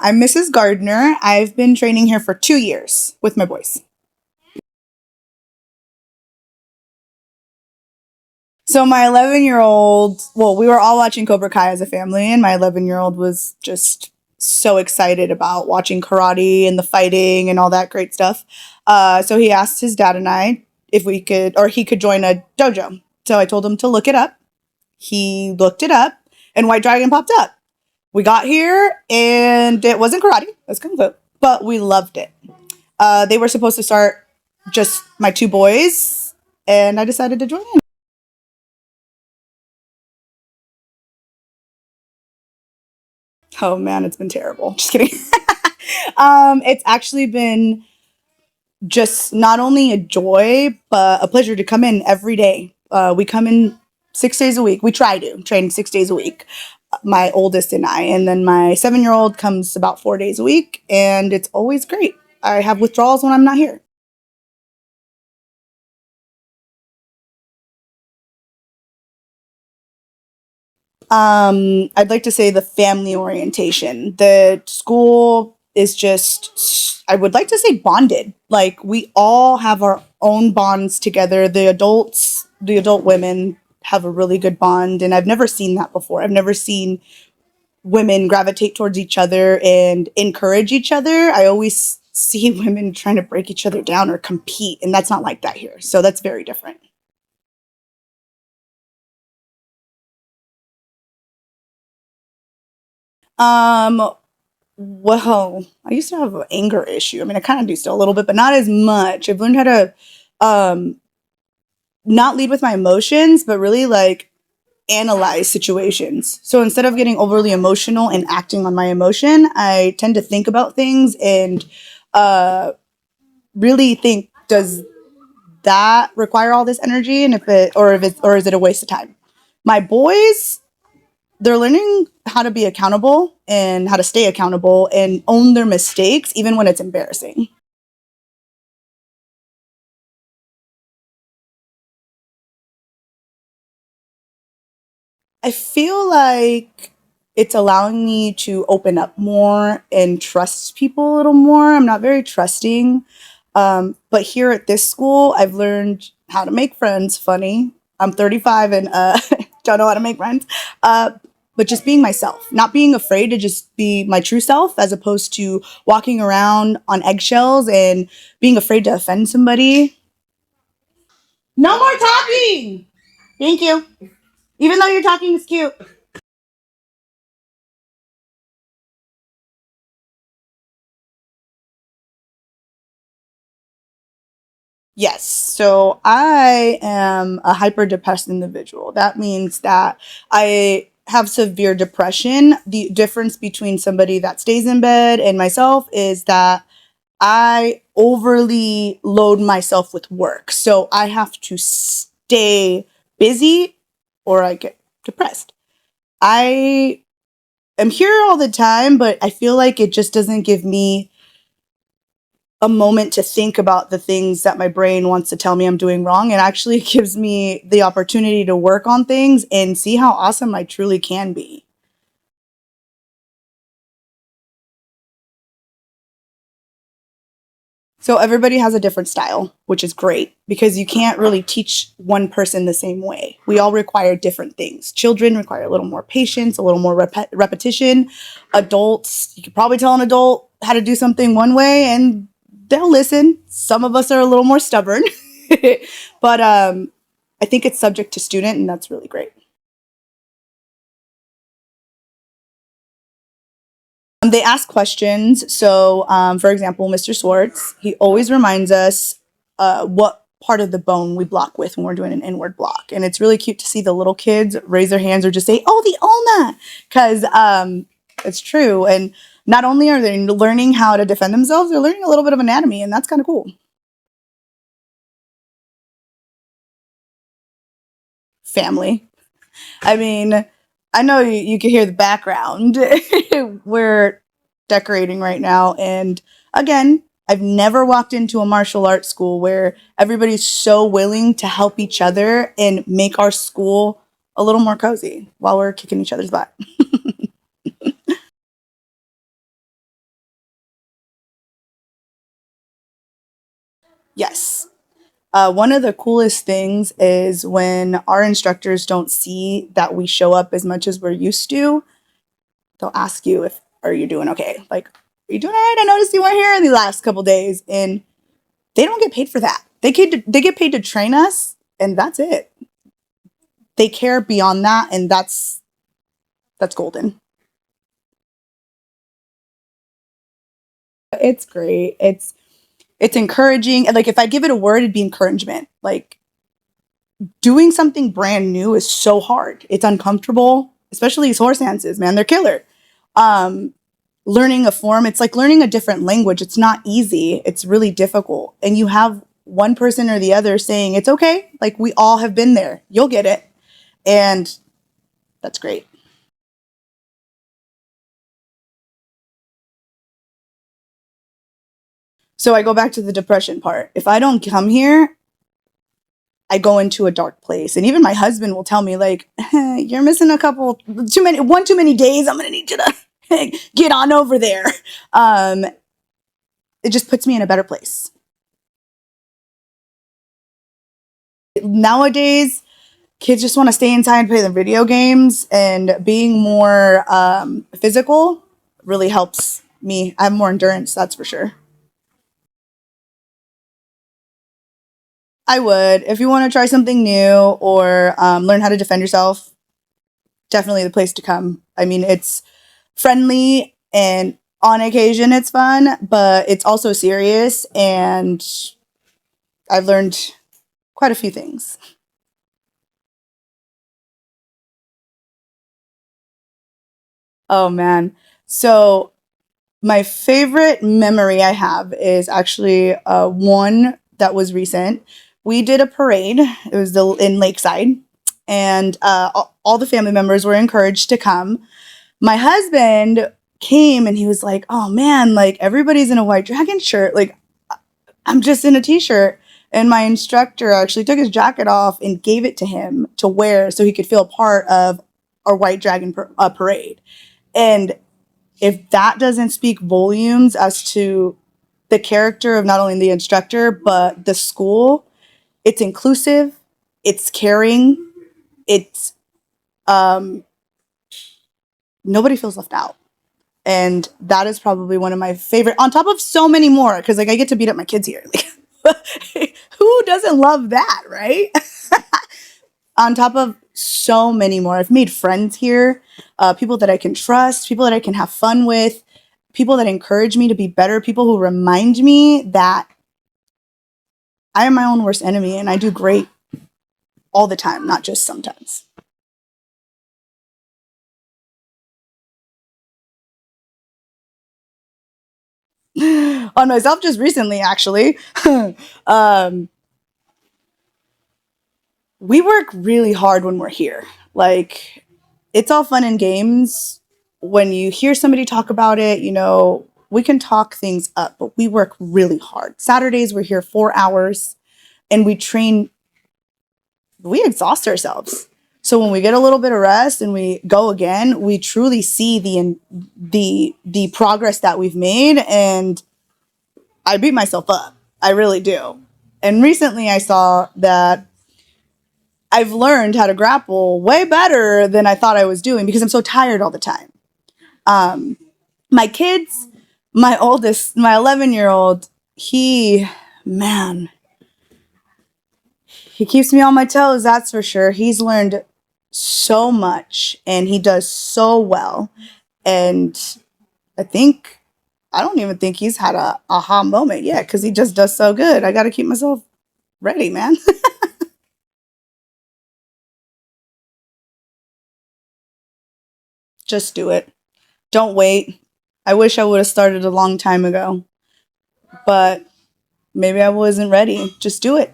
I'm Mrs. Gardner. I've been training here for 2 years with my boys. So my 11-year-old, well, we were all watching Cobra Kai as a family, and my 11-year-old was just so excited about watching karate and the fighting and all that great stuff. So he asked his dad and I if we could, or he could join a dojo. So I told him to look it up. He looked it up, and White Dragon popped up. We got here, and it wasn't karate, it was kung fu, but we loved it. They were supposed to start just my two boys, and I decided to join in. Oh man, it's been terrible. Just kidding. It's actually been just not only a joy, but a pleasure to come in every day. We come in 6 days a week. We try to train 6 days a week, my oldest and I. And then my 7-year-old comes about 4 days a week, and it's always great. I have withdrawals when I'm not here. I'd like to say the family orientation. The school is just, I would like to say bonded. Like we all have our own bonds together. The adults, the adult women have a really good bond. And I've never seen that before. I've never seen women gravitate towards each other and encourage each other. I always see women trying to break each other down or compete. And that's not like that here. So that's very different. Um, Well, I used to have an anger issue. I mean, I kind of do still a little bit, but not as much. I've learned how to um, not lead with my emotions, but really like analyze situations. So instead of getting overly emotional and acting on my emotion, I tend to think about things and uh, really think, does that require all this energy? And or is it a waste of time? My boys, they're learning how to be accountable and how to stay accountable and own their mistakes even when it's embarrassing. I feel like it's allowing me to open up more and trust people a little more. I'm not very trusting. But here at this school, I've learned how to make friends funny. I'm 35 and don't know how to make friends. Uh, but just being myself, not being afraid to just be my true self as opposed to walking around on eggshells and being afraid to offend somebody. No more talking! Thank you. Even though your talking is cute. Yes. So I am a hyper depressed individual. That means that I have severe depression. The difference between somebody that stays in bed and myself is that I overly load myself with work. So I have to stay busy or I get depressed. I am here all the time, but I feel like it just doesn't give me a moment to think about the things that my brain wants to tell me I'm doing wrong. It actually gives me the opportunity to work on things and see how awesome I truly can be. So everybody has a different style, which is great because you can't really teach one person the same way. We all require different things. Children require a little more patience, a little more repetition. Adults, you could probably tell an adult how to do something one way and they'll listen. Some of us are a little more stubborn, but I think it's subject to student, and that's really great. They ask questions. So, for example, Mr. Swartz, he always reminds us what part of the bone we block with when we're doing an inward block. And it's really cute to see the little kids raise their hands or just say, oh, the ulna, because it's true. And not only are they learning how to defend themselves, they're learning a little bit of anatomy, and that's kind of cool. Family. I mean, I know you can hear the background. We're decorating right now. And again, I've never walked into a martial arts school where everybody's so willing to help each other and make our school a little more cozy while we're kicking each other's butt. Yes. One of the coolest things is when our instructors don't see that we show up as much as we're used to, they'll ask you if, are you doing okay? Like, are you doing all right? I noticed you weren't here in the last couple days. And they don't get paid for that. They get paid to train us, and that's it. They care beyond that, and that's golden. It's great. It's encouraging. And like if I give it a word, it'd be encouragement. Like doing something brand new is so hard. It's uncomfortable, especially these horse dances, man. They're killer. Um, Learning a form, it's like learning a different language. It's not easy. It's really difficult. And you have one person or the other saying, it's okay. Like we all have been there. You'll get it. And that's great. So I go back to the depression part. If I don't come here, I go into a dark place. And even my husband will tell me, like, you're missing a couple, too many days. I'm going to need you to get on over there. Um, it just puts me in a better place. Nowadays, kids just want to stay inside and play the video games, and being more physical really helps me. I have more endurance, that's for sure. I would. If you want to try something new or learn how to defend yourself, definitely the place to come. I mean, it's friendly and on occasion it's fun, but it's also serious. And I've learned quite a few things. Oh, man. So, my favorite memory I have is actually one that was recent. We did a parade. It was in Lakeside, and all the family members were encouraged to come. My husband came and he was like, "Oh man, like everybody's in a white dragon shirt. Like I'm just in a t-shirt." And my instructor actually took his jacket off and gave it to him to wear so he could feel part of our white dragon parade. And if that doesn't speak volumes as to the character of not only the instructor but the school, it's inclusive, it's caring, it's um, nobody feels left out. And that is probably one of my favorite, on top of so many more, because like I get to beat up my kids here. Like, who doesn't love that, right? On top of so many more, I've made friends here, people that I can trust, people that I can have fun with, people that encourage me to be better, people who remind me that I am my own worst enemy and I do great all the time, not just sometimes. On myself just recently, actually. um, we work really hard when we're here. Like, it's all fun and games. When you hear somebody talk about it, we can talk things up, but we work really hard. Saturdays, we're here 4 hours and we train, we exhaust ourselves. So when we get a little bit of rest and we go again, we truly see the progress that we've made, and I beat myself up. I really do. And recently I saw that I've learned how to grapple way better than I thought I was doing because I'm so tired all the time. Um, my kids, my oldest, my 11-year-old, man, he keeps me on my toes, that's for sure. He's learned so much and he does so well. And I think, I don't even think he's had a aha moment yet because he just does so good. I got to keep myself ready, man. Just do it. Don't wait. I wish I would have started a long time ago, but maybe I wasn't ready. Just do it.